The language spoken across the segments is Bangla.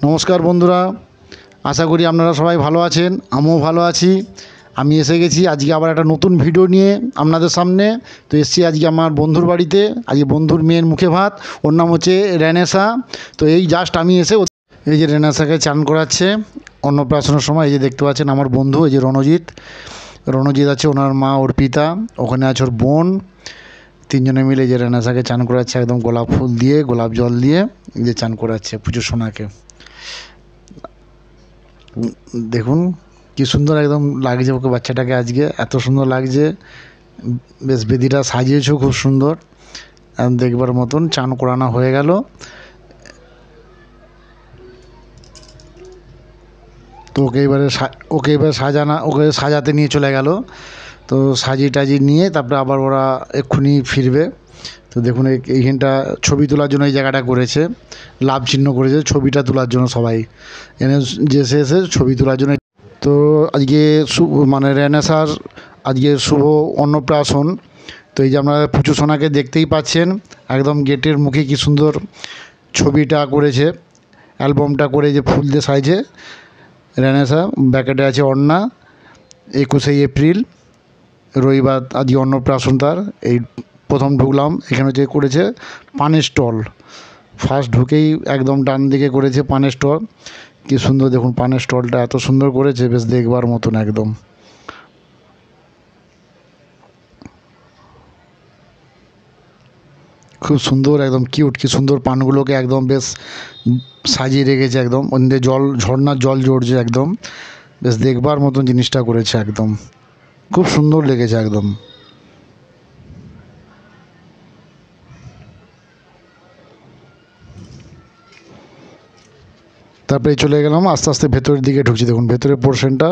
নমস্কার বন্ধুরা, আশা করি আপনারা সবাই ভালো আছেন। আমিও ভালো আছি। আমি এসে গেছি আজকে আবার একটা নতুন ভিডিও নিয়ে আপনাদের সামনে। তো এসেছি আজকে আমার বন্ধুর বাড়িতে। আজকে বন্ধুর মেয়ের মুখে ভাত। ওর নাম হচ্ছে রেনেসা। তো এই জাস্ট আমি এসে এই যে রেনেসাকে চান করাচ্ছে অন্নপ্রাশনের সময়। এই যে দেখতে পাচ্ছেন আমার বন্ধু, এই যে রণজিৎ আছে, ওনার মা, ওর পিতা, ওখানে আছে ওর বোন। তিনজনে মিলে যে রেনেসাকে চান করাচ্ছে একদম গোলাপ ফুল দিয়ে, গোলাপ জল দিয়ে যে চান করাচ্ছে পুজো সোনাকে। দেখুন কি সুন্দর একদম লাগছে ওকে, বাচ্চাটাকে আজকে এত সুন্দর লাগছে। বেশ বেদিটা সাজিয়েছো খুব সুন্দর, দেখবার মতন। চান করানো হয়ে গেল। তো ওকে এবারে সাজাতে নিয়ে চলে গেল। তো সাজিয়ে টাজি নিয়ে তারপরে আবার ওরা এক্ষুনি ফিরবে। তো দেখুন এইখানটা ছবি তোলার জন্য এই জায়গাটা করেছে, লাভ চিহ্ন করেছে ছবিটা তোলার জন্য। সবাই এনে এসে ছবি তোলার জন্য। তো আজকে মানে রেনেসার আজকে শুভ অন্নপ্রাশন। তো এই যে আপনারা পুচু সোনাকে দেখতেই পাচ্ছেন, একদম গেটের মুখে কি সুন্দর ছবিটা করেছে, অ্যালবামটা করে যে ফুল দিয়ে সাইজে রেনেসা। ব্যাকেটে আছে অন্না। 21শে এপ্রিল রবিবার আজকে অন্নপ্রাশন তার। এই প্রথম ঢুকলাম এখানে, যে করেছে পানের স্টল। ফার্স্ট ঢুকেই একদম ডান দিকে করেছে পানের স্টল। কি সুন্দর দেখুন, পানের স্টলটা এত সুন্দর করেছে, বেশ দেখবার মতন একদম। খুব সুন্দর একদম কিউট, কি সুন্দর পানগুলোকে একদম বেশ সাজিয়ে রেখেছে একদম। ওদের জল, ঝর্নার জল জড়ছে একদম। বেশ দেখবার মতন জিনিসটা করেছে একদম, খুব সুন্দর লেগেছে একদম। তারপরে চলে গেলাম আস্তে আস্তে ভেতরের দিকে ঢুকছি। দেখুন ভেতরের পোর্শনটা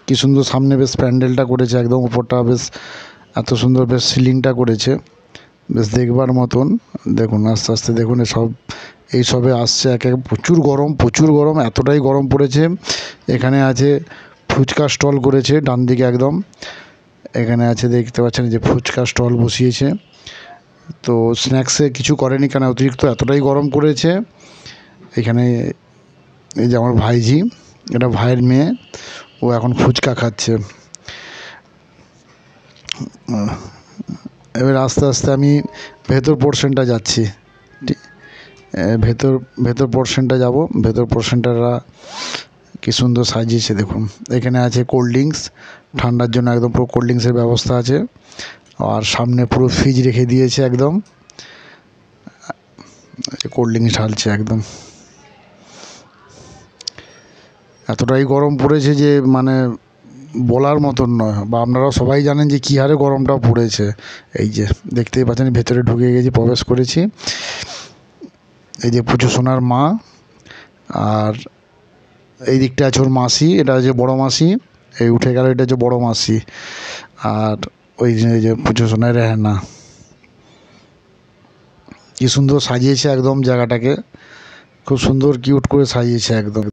কি সুন্দর, সামনে বেশ প্যান্ডেলটা করেছে একদম, উপরটা বেশ এত সুন্দর, বেশ সিলিংটা করেছে, বেশ দেখবার মতন। দেখুন আস্তে আস্তে দেখুন এই সবে আসছে। প্রচুর গরম, এতটাই গরম পড়েছে। এখানে আছে ফুচকা স্টল করেছে ডান দিকে একদম। এখানে আছে দেখতে পাচ্ছেন যে ফুচকা স্টল বসিয়েছে। তো স্ন্যাক্সে কিছু করেনি, কেন অতিরিক্ত এতটাই গরম পড়েছে। এখানে এই যে আমার ভাইজি, এটা ভাইয়ের মেয়ে, ও এখন ফুচকা খাচ্ছে। এবার আস্তে আস্তে আমি ভেতর পোর্শনটা যাচ্ছি। ভেতর পোর্শনটা যাব। ভেতর পোর্শনটা কি সুন্দর সাজিয়েছে দেখুন। এখানে আছে কোল্ড ড্রিঙ্কস, ঠান্ডার জন্য একদম পুরো কোল্ড ড্রিঙ্কসের ব্যবস্থা আছে। আর সামনে পুরো ফ্রিজ রেখে দিয়েছে একদম, কোল্ড ড্রিঙ্কস ঢালছে একদম। এতটাই গরম পড়েছে যে মানে বলার মতন নয়। বা আপনারা সবাই জানেন যে কী হারে গরমটা পড়েছে। এই যে দেখতেই পাচ্ছেন ভেতরে ঢুকে গেছি, প্রবেশ করেছি। এই যে পুচু সোনার মা, আর এই দিকটা আছে ওর মাসি, এটা হচ্ছে বড়ো মাসি। এই উঠে গেল, এটা হচ্ছে বড়ো মাসি। আর ওই যে পুচু সোনার রেহানা। কি সুন্দর সাজিয়েছে একদম জায়গাটাকে, খুব সুন্দর কিউট করে সাজিয়েছে একদম।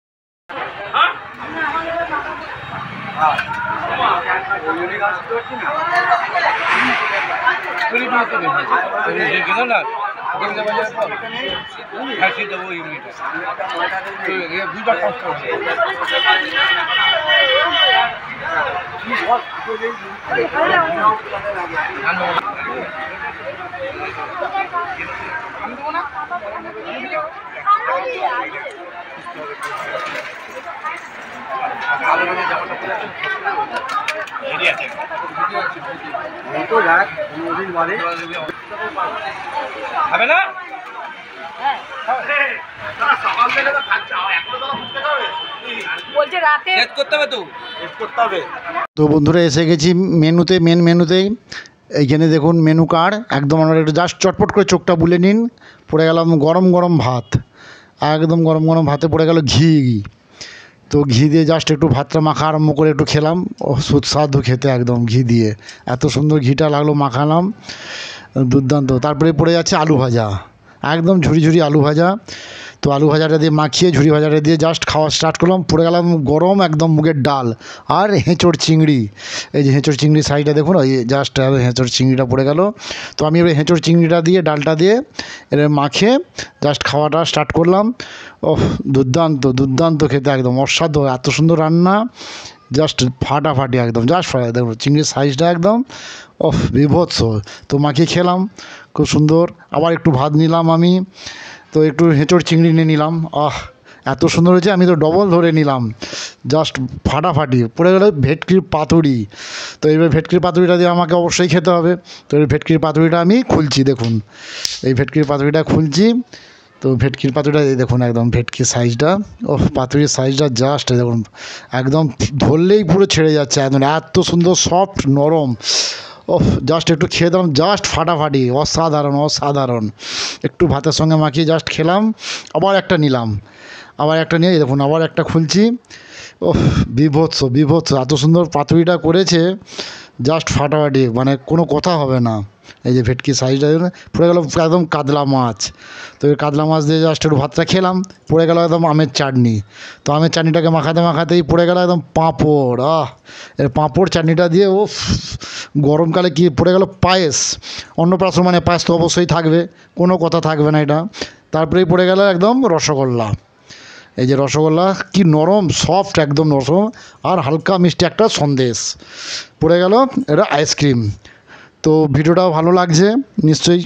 হবে না তো বন্ধুরা এসে গেছি মেন মেনুতেই। এইখানে দেখুন মেনু কার্ড একদম। আমরা একটু জাস্ট চটপট করে চোখটা বুলে নিন। পড়ে গেলাম গরম ভাত, একদম গরম ভাতে পড়ে গেল ঘি। তো ঘি দিয়ে জাস্ট একটু ভাতটা মাখা আরম্ভ করে একটু খেলাম। ও সুস্বাদু খেতে একদম, ঘি দিয়ে এত সুন্দর ঘিটা লাগলো, মাখালাম, দুর্দান্ত। তারপরে পড়ে যাচ্ছে আলু ভাজা, একদম ঝুরি আলু ভাজা। তো আলু ভাজাটা দিয়ে মাখিয়ে ঝুরি ভাজাটা দিয়ে জাস্ট খাওয়া স্টার্ট করলাম, পড়ে গেলাম গরম একদম মুগের ডাল আর হেঁচড় চিংড়ি। এই যে হেঁচড় চিংড়ির সাইজটা দেখুন, ওই জাস্ট হেঁচড় চিংড়িটা পড়ে গেল। তো আমি এবার হেঁচড় চিংড়িটা দিয়ে ডালটা দিয়ে এর মাখিয়ে জাস্ট খাওয়াটা স্টার্ট করলাম। ওহ, দুর্দান্ত দুর্দান্ত খেতে, একদম অসাধ্য, এত সুন্দর রান্না, জাস্ট ফাটাফাটি একদম, জাস্ট ফাটা। দেখুন চিংড়ির সাইজটা একদম ওহ বীভৎস। তো মাখিয়ে খেলাম খুব সুন্দর। আবার একটু ভাত নিলাম আমি, তো একটু হেঁচড় চিংড়ি নিয়ে নিলাম। এত সুন্দর হয়েছে, আমি তো ডবল ধরে নিলাম, জাস্ট ফাটাফাটি। পড়ে গেল ভেটকির পাতুড়ি। তো এইবার ভেটকির পাতুড়িটা দিয়ে আমাকে অবশ্যই খেতে হবে। তো এই ভেটকির পাতুড়িটা আমি খুলছি, দেখুন এই ভেটকির পাতুড়িটা খুলছি। তো ভেটকির পাতুড়িটা এই দেখুন, একদম ভেটকির সাইজটা, পাতুড়ির সাইজটা জাস্ট দেখুন, একদম ধরলেই পুরো ছেড়ে যাচ্ছে, একদম এত সুন্দর সফট নরম। জাস্ট একটু খেয়ে দিলাম, জাস্ট ফাটাফাটি, অসাধারণ অসাধারণ। একটু ভাতের সঙ্গে মাখিয়ে জাস্ট খেলাম। আবার একটা নিলাম, আবার একটা নিয়ে দেখুন আবার একটা খুলছি। বীভৎস বীভৎস, এত সুন্দর পাতুড়িটা করেছে, জাস্ট ফাটাফাটি, মানে কোনো কথা হবে না। এই যে ভেটকি সাইজটা পড়ে গেল একদম কাতলা মাছ। তো এই কাতলা মাছ দিয়ে জাস্ট একটু ভাতটা খেলাম, পড়ে গেল একদম আমের চাটনি। তো আমের চাটনিটাকে মাখাতে মাখাতেই পড়ে গেল একদম পাঁপড়। এর পাঁপড় চাটনিটা দিয়ে গরমকালে কি পড়ে গেল পায়েস। অন্নপ্রাশন মানে পায়েস তো অবশ্যই থাকবে, কোনো কথা থাকবে না এটা। তারপরেই পড়ে গেল একদম রসগোল্লা। এই যে রসগোল্লা কি নরম সফট, একদম নরম, আর হালকা মিষ্টি একটা সন্দেশ। পড়ে গেল এটা আইসক্রিম। তো ভিডিওটাও ভালো লাগছে নিশ্চয়ই।